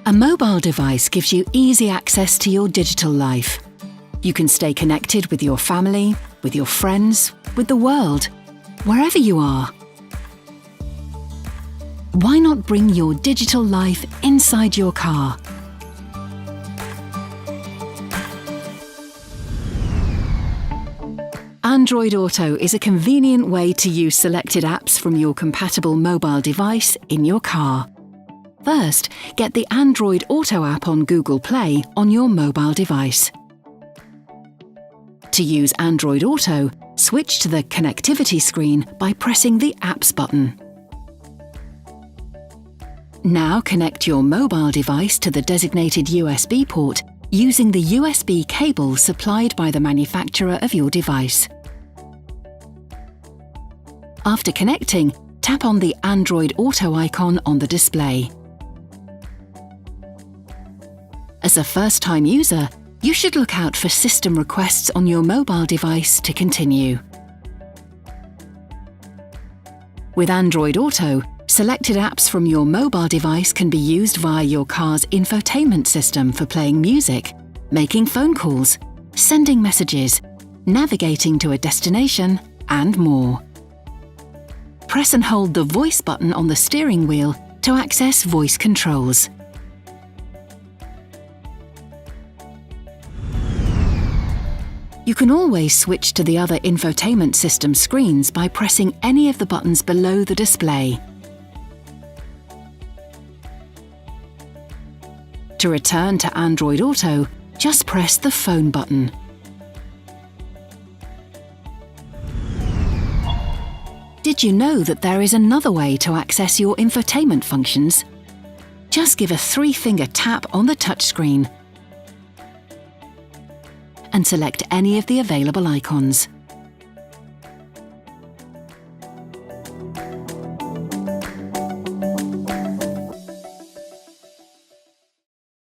A mobile device gives you easy access to your digital life. You can stay connected with your family, with your friends, with the world, wherever you are. Why not bring your digital life inside your car? Android Auto is a convenient way to use selected apps from your compatible mobile device in your car. First, get the Android Auto app on Google Play on your mobile device. To use Android Auto, switch to the connectivity screen by pressing the Apps button. Now connect your mobile device to the designated USB port using the USB cable supplied by the manufacturer of your device. After connecting, tap on the Android Auto icon on the display. As a first-time user, you should look out for system requests on your mobile device to continue. With Android Auto, selected apps from your mobile device can be used via your car's infotainment system for playing music, making phone calls, sending messages, navigating to a destination, and more. Press and hold the voice button on the steering wheel to access voice controls. You can always switch to the other infotainment system screens by pressing any of the buttons below the display. To return to Android Auto, just press the phone button. Did you know that there is another way to access your infotainment functions? Just give a 3-finger tap on the touchscreen and select any of the available icons.